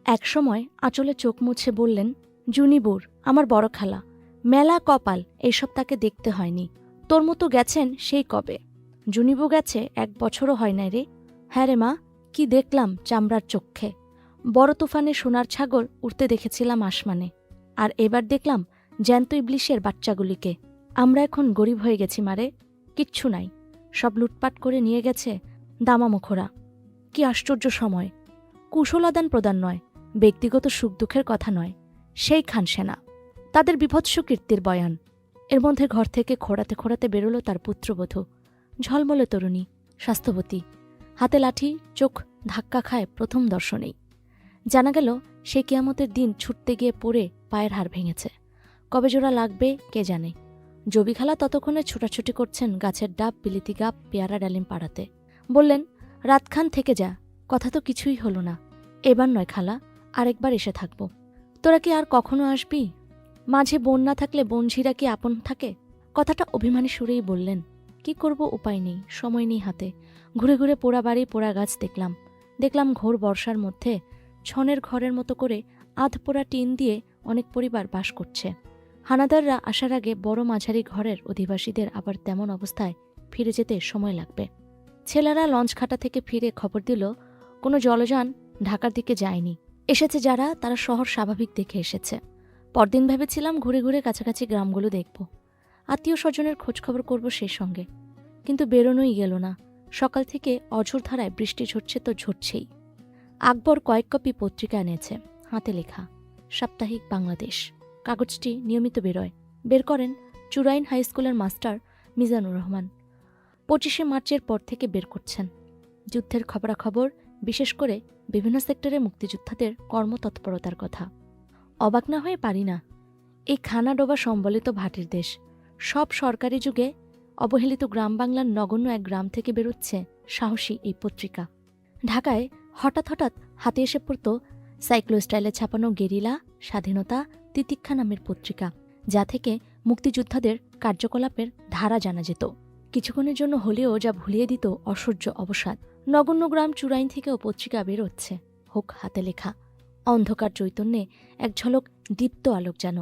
একসময় আঁচলে চোখ মুছে বললেন, জুনিবুর আমার বড় খালা, মেলা কপাল এইসব তাকে দেখতে হয়নি। তোর মতো গেছেন সেই কবে। জুনিবু গেছে 1 বছরও হয় নাই রে। হ্যাঁ রে মা, কি দেখলাম চামড়ার চক্ষে। বড় তুফানে সোনার ছাগল উড়তে দেখেছিলাম আসমানে, আর এবার দেখলাম জ্যান্ত ইবলিশের বাচ্চাগুলিকে। আমরা এখন গরিব হয়ে গেছি মারে, কিচ্ছু নাই, সব লুটপাট করে নিয়ে গেছে দামামুখোরা। কি আশ্চর্য সময়! কুশল আদান প্রদান নয়, ব্যক্তিগত সুখ দুঃখের কথা নয়, সেই খান সেনা, তাদের বিভৎস কীর্তির বয়ান। এর মধ্যে ঘর থেকে খোঁড়াতে খোঁড়াতে বেরোলো তার পুত্রবধূ, ঝলমলে তরুণী, স্বাস্থ্যবতী, হাতে লাঠি, চোখ ধাক্কা খায় প্রথম দর্শনেই। জানা গেল সে কিয়ামতের দিন ছুটতে গিয়ে পড়ে পায়ের হাড় ভেঙেছে। কবে জোড়া লাগবে কে জানে। জবিখালা ততক্ষণে ছোটাছুটি করছেন গাছের ডাব, বিলিতি গাব, পেয়ারা ডালিম পাড়াতে। বললেন, রাতখান থেকে যা, কথা তো কিছুই হলো না। এবার নয় খালা, আরেকবার এসে থাকব। তোরা কি আর কখনো আসবি? মাঝে বোন না থাকলে বোনঝিরা কি আপন থাকে? কথাটা অভিমানী সুরেই বললেন। কি করব, উপায় নেই, সময় নেই হাতে। ঘুরে ঘুরে পোড়া বাড়ি, পোড়া গাছ দেখলাম ঘোর বর্ষার মধ্যে ছনের ঘরের মতো করে আধপোড়া টিন দিয়ে অনেক পরিবার বাস করছে। হানাদাররা আসার আগে বড় মাঝারি ঘরের অধিবাসীদের আবার তেমন অবস্থায় ফিরে যেতে সময় লাগবে। ছেলেরা লঞ্চ ঘাটা থেকে ফিরে খবর দিল, কোনো জলযান ঢাকার দিকে যায়নি। এসেছে যারা, তারা শহর স্বাভাবিক দেখে এসেছে। পরদিন ভেবেছিলাম ঘুরে ঘুরে কাছাকাছি গ্রামগুলো দেখব, আত্মীয় স্বজনের খোঁজখবর করব সেই সঙ্গে। কিন্তু বেরোনোই গেল না। সকাল থেকে অঝোর ধারায় বৃষ্টি ঝরছে তো ঝরছেই। আকবর কয়েক কপি পত্রিকা এনেছে, হাতে লেখা সাপ্তাহিক বাংলাদেশ। কাগজটি নিয়মিত বের করেন চুরাইন হাই স্কুলের মাস্টার মিজানুর রহমান। 25শে মার্চের পর থেকে বের করছেন যুদ্ধের খবরাখবর, বিশেষ করে বিভিন্ন সেক্টরে মুক্তিযোদ্ধাদের কর্মতৎপরতার কথা। অবাক না হয়ে পারি না। এই খানাডোবা সম্বলিত ভাটির দেশ, সব সরকারি যুগে অবহেলিত গ্রাম বাংলার নগণ্য এক গ্রাম থেকে বেরোচ্ছে সাহসী এই পত্রিকা। ঢাকায় হঠাৎ হাতে এসে পড়ত সাইক্লোস্টাইলে ছাপানো গেরিলা, স্বাধীনতা, তিতিক্ষা নামের পত্রিকা, যা থেকে মুক্তিযোদ্ধাদের কার্যকলাপের ধারা জানা যেত। কিছুক্ষণের জন্য হলেও যা ভুলিয়ে দিত অসহ্য অবসাদ। নগণ্য গ্রাম চুরাইন থেকেও পত্রিকা বেরোচ্ছে, হোক হাতে লেখা। অন্ধকার চৈতন্যে এক ঝলক দীপ্ত আলোক যেন।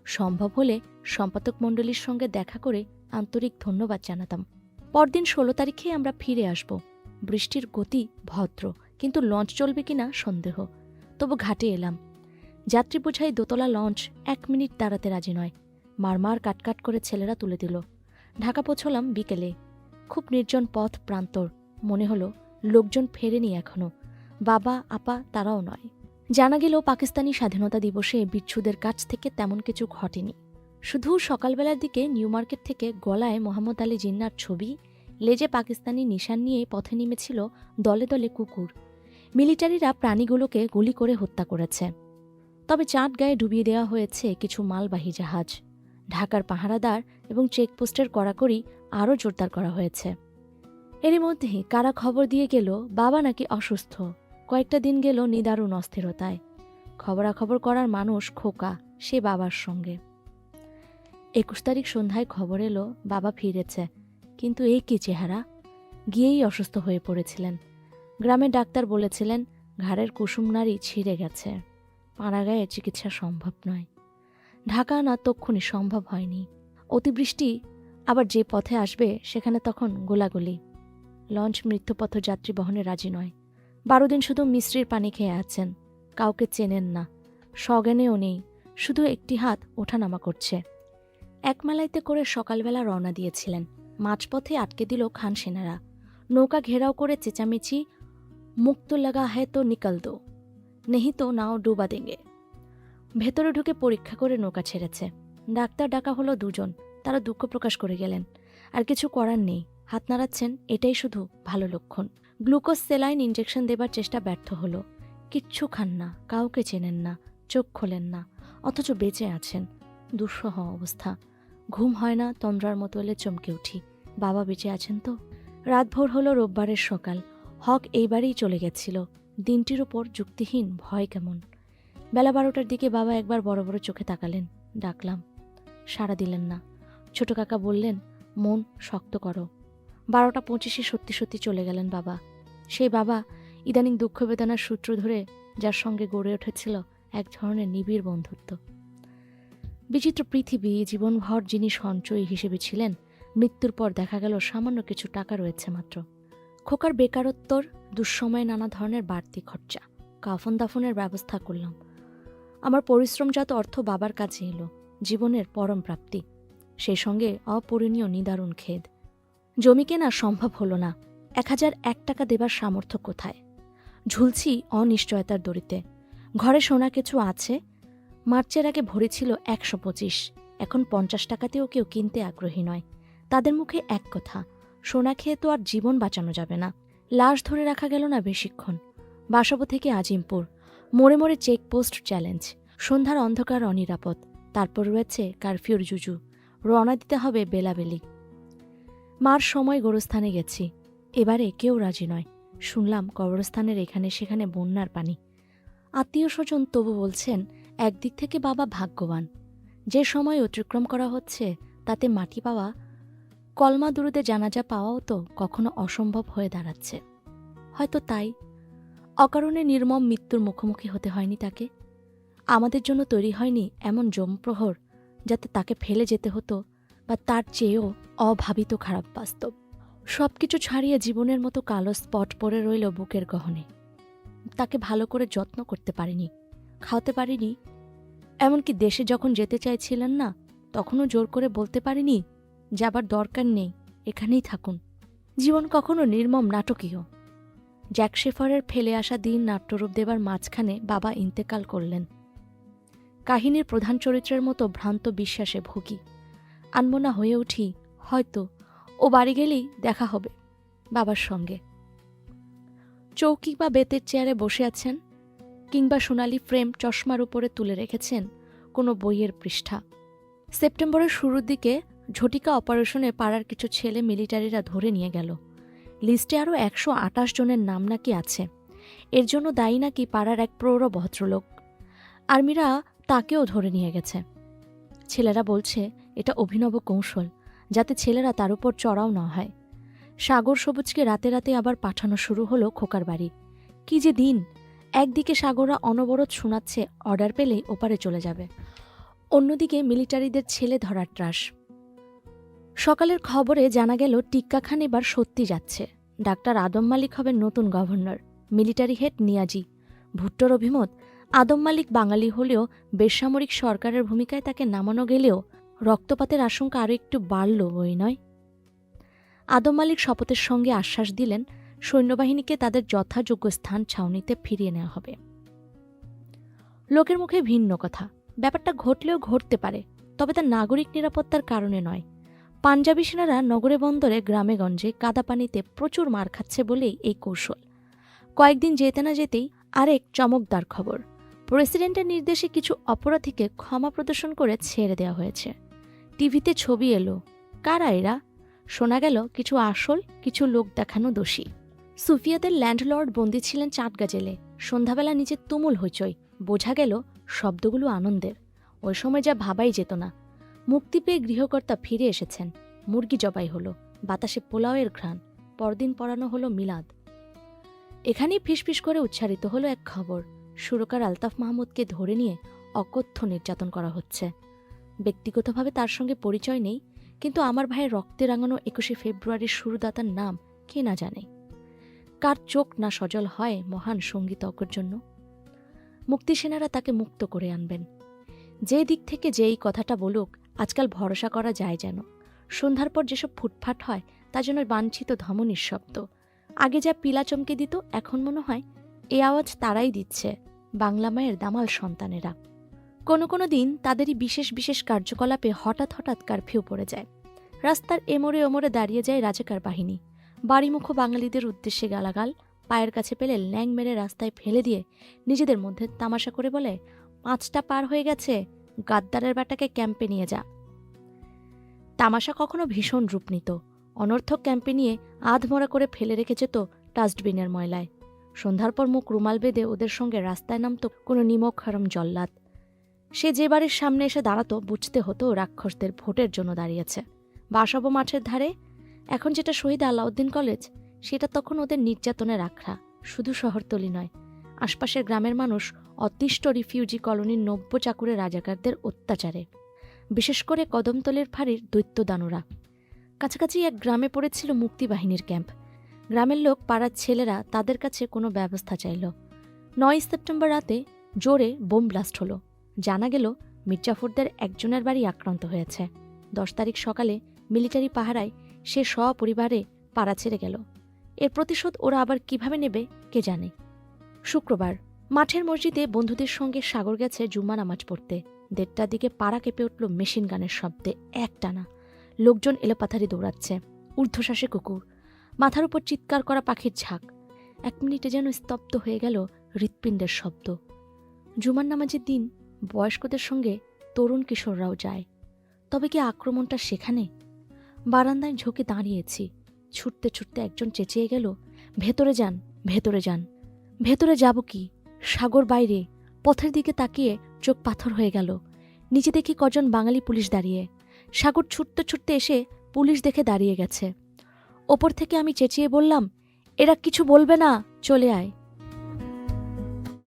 সম্ভব হলে সম্পাদক মণ্ডলীর সঙ্গে দেখা করে আন্তরিক ধন্যবাদ জানাতাম। পরদিন 16 তারিখে আমরা ফিরে আসব। বৃষ্টির গতি ভদ্র, কিন্তু লঞ্চ চলবে কিনা সন্দেহ। তবু ঘাটে এলাম। যাত্রী বোঝাই দোতলা লঞ্চ 1 মিনিট দাঁড়াতে রাজি নয়। মারমার কাটকাট করে ছেলেরা তুলে দিল। ঢাকা পৌঁছলাম বিকেলে। খুব নির্জন পথ প্রান্তর। মনে হলো লোকজন ফেরেনি এখনো। বাবা আপা তারাও নয়। জানা গেল পাকিস্তানি স্বাধীনতা দিবসে বিচ্ছুদের কাছ থেকে তেমন কিছু ঘটেনি। শুধু সকালবেলার দিকে নিউ মার্কেট থেকে গলায় মোহাম্মদ আলী জিন্নার ছবি, লেজে পাকিস্তানি নিশান নিয়ে পথে নেমেছিল দলে দলে কুকুর। মিলিটারিরা প্রাণীগুলোকে গুলি করে হত্যা করেছে। তবে চাঁদ গায়ে ডুবিয়ে দেওয়া হয়েছে কিছু মালবাহী জাহাজ। ঢাকার পাহারাদার এবং চেকপোস্টের কড়াকড়ি আরও জোরদার করা হয়েছে। এরই মধ্যে কারা খবর দিয়ে গেল বাবা নাকি অসুস্থ। কয়েকটা দিন গেল নিদারুণ অস্থিরতায়। খবরাখবর করার মানুষ খোকা, সে বাবার সঙ্গে। 21 তারিখ সন্ধ্যায় খবর এলো বাবা ফিরেছে, কিন্তু এই কি চেহারা! গিয়েই অসুস্থ হয়ে পড়েছিলেন। গ্রামের ডাক্তার বলেছিলেন ঘাড়ের কুসুম নাড়ি ছিঁড়ে গেছে, পাড়াগাঁয়ে চিকিৎসা সম্ভব নয়। ঢাকা না তক্ষুনি সম্ভব হয়নি। অতিবৃষ্টি আবার যে পথে আসবে সেখানে তখন গোলাগুলি। লঞ্চ মৃত্যুপথ যাত্রী বহনে রাজি নয়। 12 দিন শুধু মিশ্রির পানি খেয়ে আছেন। কাউকে চেনেন না, সজ্ঞানেও নেই, শুধু একটি হাত ওঠানামা করছে। একমালাইতে করে সকালবেলা রওনা দিয়েছিলেন। মাঝপথে আটকে দিল খান সেনারা। নৌকা ঘেরাও করে চেঁচামেচি, মুখ তো লাগা হ্যায় তো নিকল দো, নেহি তো নাও ডুবা দেঙ্গে। ভেতরে ঢুকে পরীক্ষা করে নৌকা ছেড়েছে। ডাক্তার ডাকা হলো 2 জন। তারা দুঃখ প্রকাশ করে গেলেন। আর কিছু করার নেই, হাত নাড়াচ্ছেন, এটাই শুধু ভালো লক্ষণ। গ্লুকোজ সেলাইন ইঞ্জেকশন দেবার চেষ্টা ব্যর্থ হলো। কিচ্ছু খান না, কাউকে চেনেন না, চোখ খোলেন না, অথচ বেঁচে আছেন। দুঃসহ অবস্থা। ঘুম হয় না, তন্দ্রার মতো এলে চমকে উঠি। বাবা বেঁচে আছেন তো? রাতভোর হলো রোববারের সকাল। হক এইবারেই চলে গেছিল। দিনটির ওপর যুক্তিহীন ভয় কেমন। বেলা 12টার দিকে বাবা একবার বড় বড় চোখে তাকালেন। ডাকলাম, সাড়া দিলেন না। ছোট কাকা বললেন, মন শক্ত করো। 12টা 25-এ সত্যি সত্যি চলে গেলেন বাবা। সেই বাবা ইদানিং দুঃখ বেদনার সূত্র ধরে যার সঙ্গে গড়ে উঠেছিল এক ধরনের নিবিড় বন্ধুত্ব। বিচিত্র পৃথিবী, জীবনভর যিনি সঞ্চয়ী হিসেবে ছিলেন, মৃত্যুর পর দেখা গেল সামান্য কিছু টাকা রয়েছে মাত্র। খোকার বেকারত্বর, দুঃসময়ে নানা ধরনের বাড়তি খরচা, কাফন দাফনের ব্যবস্থা করলাম। আমার পরিশ্রমজাত অর্থ বাবার কাছে এলো, জীবনের পরম প্রাপ্তি, সেই সঙ্গে অপূরণীয় নিদারুণ খেদ। জমি কেনা সম্ভব হলো না, 1001 টাকা দেবার সামর্থ্য কোথায়? ঝুলছি অনিশ্চয়তার দড়িতে। ঘরে সোনা কিছু আছে, মার্চের আগে ভরি ছিল 125, এখন 50 টাকাতেও কেউ কিনতে আগ্রহী নয়। তাদের মুখে এক কথা, সোনা খেয়ে তো আর জীবন বাঁচানো যাবে না। লাশ ধরে রাখা গেল না বেশিক্ষণ। বাসাবো থেকে আজিমপুর, মোড়ে মোড়ে চেকপোস্ট চ্যালেঞ্জ, সন্ধ্যার অন্ধকার অনিরাপদ, তারপর রয়েছে কারফিউর জুজু, রওনা দিতে হবে বেলাবেলি। মার সময় গোরস্থানে গেছি, এবারে কেউ রাজি নয়। শুনলাম কবরস্থানের এখানে সেখানে বন্যার পানি। আত্মীয় স্বজন তবু বলছেন একদিক থেকে বাবা ভাগ্যবান, যে সময় অতিক্রম করা হচ্ছে তাতে মাটি পাওয়া, কলমা দুরুদে জানাজা পাওয়াও তো কখনো অসম্ভব হয়ে দাঁড়াচ্ছে। হয়তো তাই অকারণে নির্মম মৃত্যুর মুখোমুখি হতে হয়নি তাকে। আমাদের জন্য তৈরি হয়নি এমন যমপ্রহর যাতে তাকে ফেলে যেতে হতো, বা তার চেয়েও অভাবিত খারাপ বাস্তব। সবকিছু ছাড়িয়ে জীবনের মতো কালো স্পট পড়ে রইল বুকের গহনে। তাকে ভালো করে যত্ন করতে পারিনি, খাওয়াতে পারিনি, এমনকি দেশে যখন যেতে চাইছিলেন না তখনও জোর করে বলতে পারিনি যাবার দরকার নেই, এখানেই থাকুন। জীবন কখনো নির্মম নাটকীয়। জ্যাক শেফারের ফেলে আসা দিন নাট্যরূপ দেবার মাঝখানে বাবা ইন্তেকাল করলেন। কাহিনীর প্রধান চরিত্রের মতো ভ্রান্ত বিশ্বাসে ভুগি। আনমনা হয়ে উঠি, হয়তো ও বাড়ি গেলেই দেখা হবে বাবার সঙ্গে। চৌকি বা বেতের চেয়ারে বসে আছেন, কিংবা সোনালি ফ্রেম চশমার উপরে তুলে রেখেছেন কোনো বইয়ের পৃষ্ঠা। সেপ্টেম্বরের শুরুর দিকে ঝটিকা অপারেশনে পাড়ার কিছু ছেলে মিলিটারিরা ধরে নিয়ে গেল। লিস্টে আরও 128 জনের নাম নাকি আছে। এর জন্য দায়ী নাকি পাড়ার এক প্রৌঢ় ভদ্রলোক। আর্মিরা তাকেও ধরে নিয়ে গেছে। ছেলেরা বলছে এটা অভিনব কৌশল, যাতে ছেলেরা তার উপর চড়াও না হয়। সাগর সবুজকে রাতে রাতে আবার পাঠানো শুরু হলো খোকার বাড়ি। কি যে দিন! একদিকে সাগররা অনবরত শোনাচ্ছে অর্ডার পেলেই ওপারে চলে যাবে, অন্যদিকে মিলিটারিদের ছেলে ধরার ত্রাস। সকালের খবরে জানা গেল টিক্কা খান এবার সত্যি যাচ্ছে। ডাক্তার আদম মালিক হবেন নতুন গভর্নর, মিলিটারি হেড নিয়াজি। ভুট্টোর অভিমত, আদম মালিক বাঙালি হলেও বেসামরিক সরকারের ভূমিকায় তাকে নামানো গেলেও রক্তপাতের আশঙ্কা আরও একটু বাড়ল বই নয়। আদম মালিক শপথের সঙ্গে আশ্বাস দিলেন সৈন্যবাহিনীকে তাদের যথাযোগ্য স্থান ছাউনিতে ফিরিয়ে নেওয়া হবে। লোকের মুখে ভিন্ন কথা, ব্যাপারটা ঘটলেও ঘটতে পারে, তবে তা নাগরিক নিরাপত্তার কারণে নয়। পাঞ্জাবি সেনারা নগরে বন্দরে গ্রামে গঞ্জে কাদা পানিতে প্রচুর মার খাচ্ছে বলেই এই কৌশল। কয়েকদিন যেতে না যেতেই আরেক চমকদার খবর, প্রেসিডেন্টের নির্দেশে কিছু অপরাধীকে ক্ষমা প্রদর্শন করে ছেড়ে দেওয়া হয়েছে। টিভিতে ছবি এলো, কারা এরা? শোনা গেল কিছু আসল, কিছু লোক দেখানো দোষী। সুফিয়াদের ল্যান্ডলর্ড বন্দী ছিলেন চাটগা জেলে। সন্ধ্যাবেলা নিচে তুমুল হইচই, বোঝা গেল শব্দগুলো আনন্দের। ওই সময় যা ভাবাই যেত না। মুক্তি পেয়ে গৃহকর্তা ফিরে এসেছেন, মুরগি জবাই হলো, বাতাসে পোলাওয়ের ঘ্রাণ, পরদিন পড়ানো হলো মিলাদ। এখানেই ফিসফিস করে উচ্চারিত হলো এক খবর, সুরকার আলতাফ মাহমুদকে ধরে নিয়ে অকথ্য নির্যাতন করা হচ্ছে। ব্যক্তিগতভাবে তার সঙ্গে পরিচয় নেই, কিন্তু আমার ভাইয়ের রক্তে রাঙানো 21শে ফেব্রুয়ারির শুরুদাতার নাম কে না জানে। কার চোখ না সজল হয় মহান সঙ্গীতজ্ঞর জন্য। মুক্তিসেনারা তাকে মুক্ত করে আনবেন। যে দিক থেকে যেই কথাটা বলুক, আজকাল ভরসা করা যায় যেন। সন্ধ্যার পর যেসব ফুটফাট হয় তা যেন বাঞ্ছিত ধমনীর শব্দ। আগে যা পিলা চমকে দিত, এখন মনে হয় এ আওয়াজ তারাই দিচ্ছে, বাংলা মায়ের দামাল সন্তানেরা। কোনো কোনো দিন তাদেরই বিশেষ বিশেষ কার্যকলাপে হঠাৎ হঠাৎ কারফিউ পড়ে যায়। রাস্তার এমোড়ে ওমরে দাঁড়িয়ে যায় রাজাকার বাহিনী। বাড়িমুখো বাঙালিদের উদ্দেশ্যে গালাগাল, পায়ের কাছে পেলে ল্যাং মেরে রাস্তায় ফেলে দিয়ে নিজেদের মধ্যে তামাশা করে বলে, 5টা পার হয়ে গেছে, গাদ্দারের বেটাকে ক্যাম্পে নিয়ে যা। তামাশা কখনো ভীষণ রূপ নিত, অনর্থক ক্যাম্পে নিয়ে আধমরা করে ফেলে রেখে যেত ডাস্টবিনের ময়লায়। সন্ধ্যার পর মুখ রুমাল বেঁধে ওদের সঙ্গে রাস্তায় নামত কোনো নিমক হারাম জল্লাদ। সে যে বাড়ির সামনে এসে দাঁড়াতো বুঝতে হতো রাক্ষসদের ভোটের জন্য দাঁড়িয়েছে। বাসাবো মাঠের ধারে এখন যেটা শহীদ আলাউদ্দিন কলেজ, সেটা তখন ওদের নির্যাতনের আখড়া। শুধু শহরতলি নয়, আশপাশের গ্রামের মানুষ অতিষ্ঠ রিফিউজি কলোনির নব্য চাকুরে রাজাকারদের অত্যাচারে, বিশেষ করে কদমতলের ফাঁড়ির দৈত্যদানুরা। কাছাকাছি এক গ্রামে পড়েছিল মুক্তিবাহিনীর ক্যাম্প। গ্রামের লোক, পাড়ার ছেলেরা তাদের কাছে কোনো ব্যবস্থা চাইল। 9 সেপ্টেম্বর রাতে জোরে বোম ব্লাস্ট হলো। জানা গেল মির্জাফরদের একজনের বাড়ি আক্রান্ত হয়েছে। 10 তারিখ সকালে মিলিটারি পাহারায় সে সপরিবারে পাড়া ছেড়ে গেল। এর প্রতিশোধ ওরা আবার কিভাবে নেবে কে জানে। শুক্রবার মাঠের মসজিদে বন্ধুদের সঙ্গে সাগর গেছে জুম্মা নামাজ পড়তে। 1:30টার দিকে পাড়া কেঁপে উঠল মেশিন গানের শব্দে একটানা। লোকজন এলোপাথারি দৌড়াচ্ছে, ঊর্ধ্বশ্বাসে কুকুর, মাথার উপর চিৎকার করা পাখির ঝাঁক। 1 মিনিটে যেন স্তব্ধ হয়ে গেল হৃৎপিণ্ডের শব্দ। জুমার নামাজের দিন বয়স্কদের সঙ্গে তরুণ কিশোররাও যায়। তবে কি আক্রমণটা সেখানে? বারান্দায় ঝোঁকে দাঁড়িয়েছি। ছুটতে ছুটতে একজন চেঁচিয়ে গেল, ভেতরে যান, ভেতরে যান। ভেতরে যাব কি? সাগর বাইরে। পথের দিকে তাকিয়ে চোখ পাথর হয়ে গেল। নিচে দেখি কজন বাঙালি পুলিশ দাঁড়িয়ে। সাগর ছুটতে ছুটতে এসে পুলিশ দেখে দাঁড়িয়ে গেছে। ওপর থেকে আমি চেঁচিয়ে বললাম, এরা কিছু বলবে না, চলে আয়।